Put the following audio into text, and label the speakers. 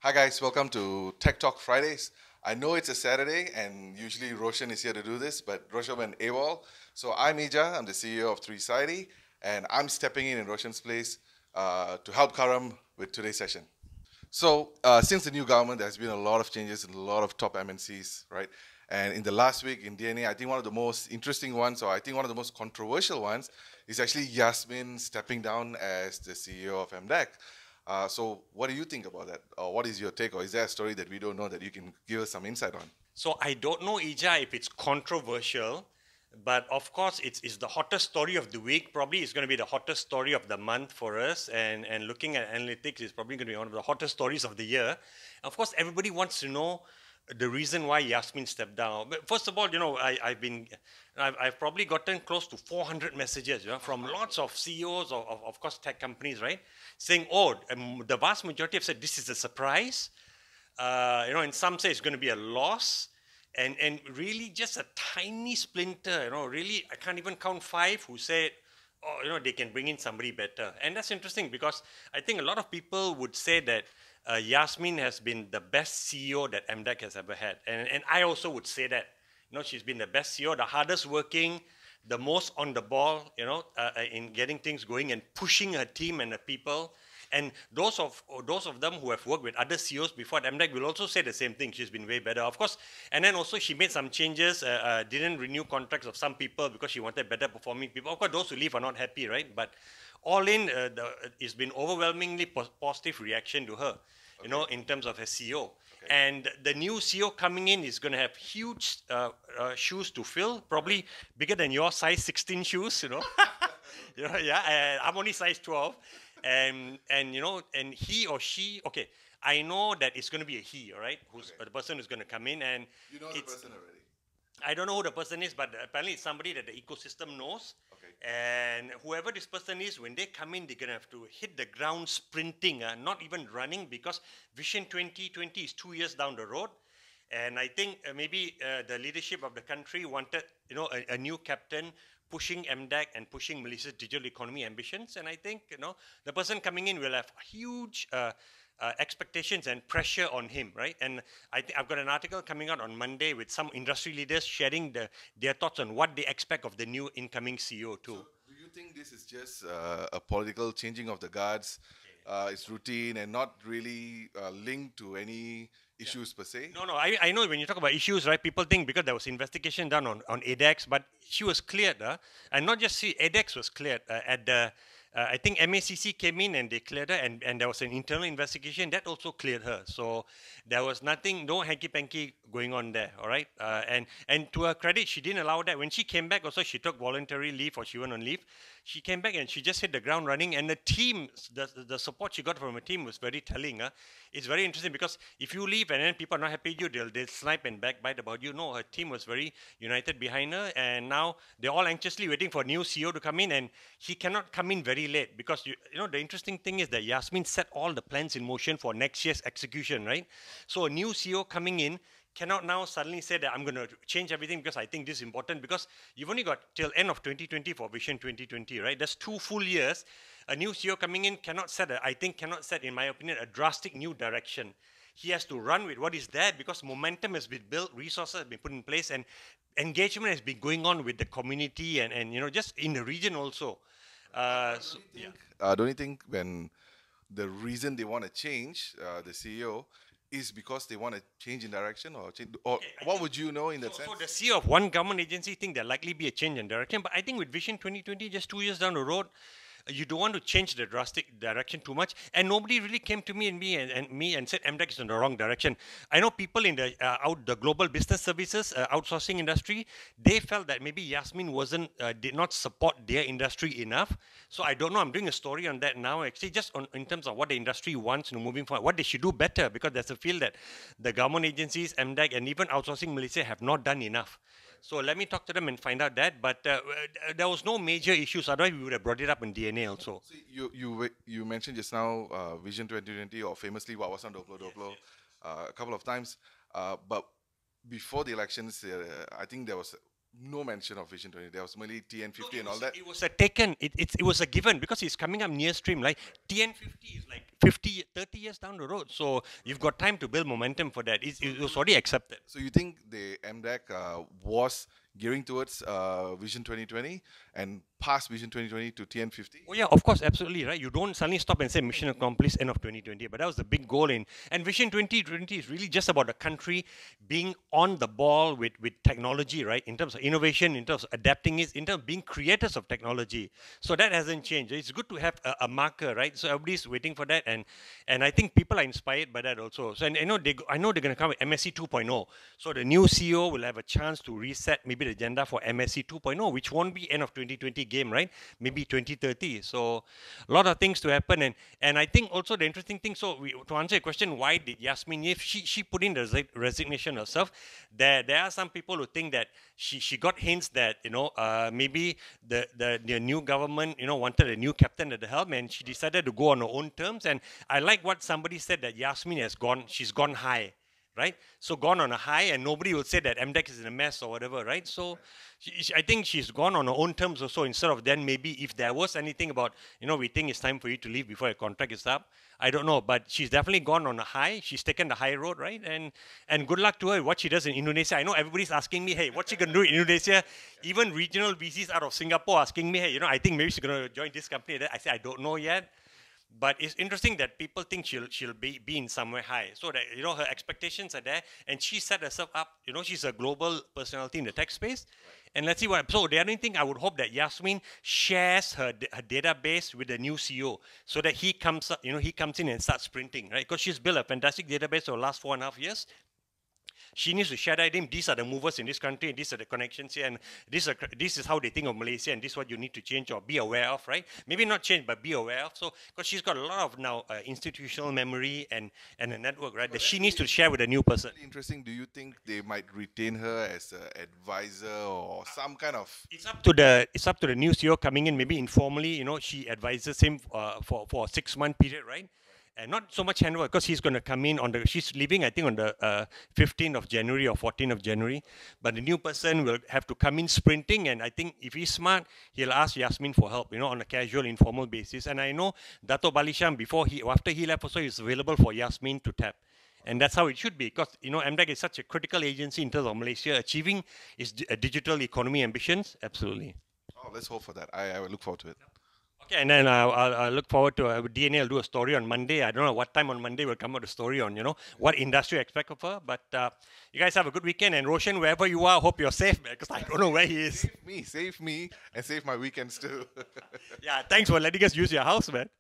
Speaker 1: Hi guys, welcome to Tech Talk Fridays. I know it's a Saturday and usually Roshan is here to do this, but Roshan went AWOL. So I'm Ija, I'm the CEO of 3Society, and I'm stepping in Roshan's place to help Karam with today's session. So since the new government, there's been a lot of changes in a lot of top MNCs, right? And in the last week in DNA, I think one of the most interesting ones, or I think one of the most controversial ones, is actually Yasmin stepping down as the CEO of MDEC. So what do you think about that? Or what is your take? Or is there a story that we don't know that you can give us some insight on?
Speaker 2: So I don't know, Ija, if it's controversial, but of course it's the hottest story of the week. Probably it's going to be the hottest story of the month for us. And looking at analytics is probably going to be one of the hottest stories of the year. Of course, everybody wants to know the reason why Yasmin stepped down. But first of all, I've probably gotten close to 400 messages from lots of CEOs of course, tech companies, right? Saying, oh, the vast majority have said this is a surprise. And some say it's going to be a loss, and really just a tiny splinter. Really, I can't even count five who said, oh, they can bring in somebody better. And that's interesting because I think a lot of people would say that Yasmin has been the best CEO that MDEC has ever had, and I also would say that. She's been the best CEO, the hardest working, the most on the ball, in getting things going and pushing her team and the people. And those of them who have worked with other CEOs before at MDEC will also say the same thing. She's been way better, of course. And then also she made some changes, didn't renew contracts of some people because she wanted better performing people. Of course, those who leave are not happy, right? But all in, it's been overwhelmingly positive reaction to her, in terms of her CEO.
Speaker 1: Okay.
Speaker 2: And the new CEO coming in is going to have huge shoes to fill, probably bigger than your size 16 shoes, yeah, I'm only size 12. And he or she, okay, I know that it's going to be a he, all right, who's
Speaker 1: Okay.
Speaker 2: the person who's going to come in, and
Speaker 1: You know the
Speaker 2: it's
Speaker 1: person already.
Speaker 2: I don't know who the person is, but apparently it's somebody that the ecosystem knows.
Speaker 1: Okay.
Speaker 2: And whoever this person is, when they come in, they're going to have to hit the ground sprinting, not even running, because Vision 2020 is 2 years down the road. And I think maybe the leadership of the country wanted, a new captain pushing MDEC and pushing Malaysia's digital economy ambitions. And I think, the person coming in will have huge expectations and pressure on him, right? And I've got an article coming out on Monday with some industry leaders sharing their thoughts on what they expect of the new incoming CEO too.
Speaker 1: So, do you think this is just a political changing of the guards? It's routine and not really linked to any issues per se?
Speaker 2: No, no, I know when you talk about issues, right? People think because there was investigation done on ADEX, but she was cleared, and not just she, ADEX was cleared at the. I think MACC came in and they cleared her, and there was an internal investigation that also cleared her. So there was nothing, no hanky panky going on there. All right, and to her credit, she didn't allow that. When she came back, also she took voluntary leave or she went on leave. She came back and she just hit the ground running, and the team, the support she got from her team was very telling. It's very interesting because if you leave and then people are not happy with you, they'll snipe and backbite about you. No, her team was very united behind her, and now they're all anxiously waiting for a new CEO to come in, and he cannot come in very late because the interesting thing is that Yasmin set all the plans in motion for next year's execution, right? So a new CEO coming in cannot now suddenly say that I'm going to change everything because I think this is important, because you've only got till end of 2020 for Vision 2020, right? That's 2 full years. A new CEO coming in cannot set, cannot set, in my opinion, a drastic new direction. He has to run with what is there because momentum has been built, resources have been put in place, and engagement has been going on with the community and just in the region also. Yeah.
Speaker 1: Don't you think when the reason they want to change the CEO is because they want to change in direction or change, or
Speaker 2: Okay, I
Speaker 1: what
Speaker 2: think
Speaker 1: would you know in that
Speaker 2: so.
Speaker 1: sense?
Speaker 2: The CEO of one government agency think there likely be a change in direction, but I think with Vision 2020, just 2 years down the road, you don't want to change the drastic direction too much. And nobody really came to me and said MDEC is in the wrong direction. I know people in the global business services outsourcing industry, they felt that maybe Yasmin did not support their industry enough. So I don't know. I'm doing a story on that now, actually, just in terms of what the industry wants, moving forward, what they should do better, because there's a feel that the government agencies, MDEC, and even outsourcing Malaysia have not done enough. So let me talk to them and find out that. But there was no major issues. Otherwise, we would have brought it up in DNA also.
Speaker 1: So you mentioned just now Vision 2020 or famously Wawasan Doplo
Speaker 2: Yes,
Speaker 1: Doplo
Speaker 2: yes.
Speaker 1: a couple of times, but before the elections, I think there was no mention of Vision 20. There was only TN50
Speaker 2: No,
Speaker 1: and all that.
Speaker 2: it was a taken, it was a given because it's coming up near stream. Like TN50 is like 50, 30 years down the road. So you've got time to build momentum for that. It was already accepted.
Speaker 1: So you think the MDEC was gearing towards Vision 2020 and past Vision 2020 to TN50?
Speaker 2: Oh yeah, of course, absolutely, right? You don't suddenly stop and say mission accomplished end of 2020, but that was the big goal and Vision 2020 is really just about the country being on the ball with technology, right? In terms of innovation, in terms of adapting it, in terms of being creators of technology. So that hasn't changed. It's good to have a marker, right? So everybody's waiting for that, and I think people are inspired by that also. So and I know they're going to come with MSC 2.0. So the new CEO will have a chance to reset maybe the agenda for MSC 2.0, which won't be end of 2020 game, right? Maybe 2030. So a lot of things to happen, and I think also the interesting thing. So to answer your question, why did Yasmin, if she put in the resignation herself, there are some people who think that she got hints that maybe the new government wanted a new captain at the helm, and she decided to go on her own terms. And I like what somebody said, that Yasmin she's gone high, right? So gone on a high, and nobody will say that MDEC is in a mess or whatever, right? So I think she's gone on her own terms also, instead of then maybe if there was anything about, we think it's time for you to leave before your contract is up. I don't know, but she's definitely gone on a high. She's taken the high road, right? And good luck to her, what she does in Indonesia. I know everybody's asking me, hey, what's she going to do in Indonesia? Even regional VCs out of Singapore asking me, hey, I think maybe she's going to join this company. I say, I don't know yet. But it's interesting that people think she'll be in somewhere high. So that, her expectations are there, and she set herself up, she's a global personality in the tech space. And let's see what, so the other thing, I would hope that Yasmin shares her database with the new CEO, so that he comes up, he comes in and starts sprinting, right? Because she's built a fantastic database over the last 4.5 years. She needs to share that with him. These are the movers in this country, and these are the connections here, and this is how they think of Malaysia, and this is what you need to change or be aware of, right? Maybe not change, but be aware of. So, because she's got a lot of now institutional memory and a network, right, that she needs to share with a new person.
Speaker 1: Really interesting. Do you think they might retain her as an advisor or some kind of?
Speaker 2: It's up to the new CEO coming in, maybe informally. She advises him for a 6-month period, right? And not so much handover, because he's going to come in she's leaving, I think, on the 15th of January or 14th of January. But the new person will have to come in sprinting, and I think if he's smart, he'll ask Yasmin for help, on a casual, informal basis. And I know Dato' Balisham, after he left also, is available for Yasmin to tap. And that's how it should be, because, MDEC is such a critical agency in terms of Malaysia achieving its digital economy ambitions. Absolutely.
Speaker 1: Oh, let's hope for that. I will look forward to it.
Speaker 2: Okay, and then I'll look forward to DNA. I'll do a story on Monday. I don't know what time on Monday we'll come out a story on, what industry I expect of her. But you guys have a good weekend. And Roshan, wherever you are, hope you're safe, because I don't know where he is.
Speaker 1: Save me, and save my weekends too.
Speaker 2: Yeah, thanks for letting us use your house, man.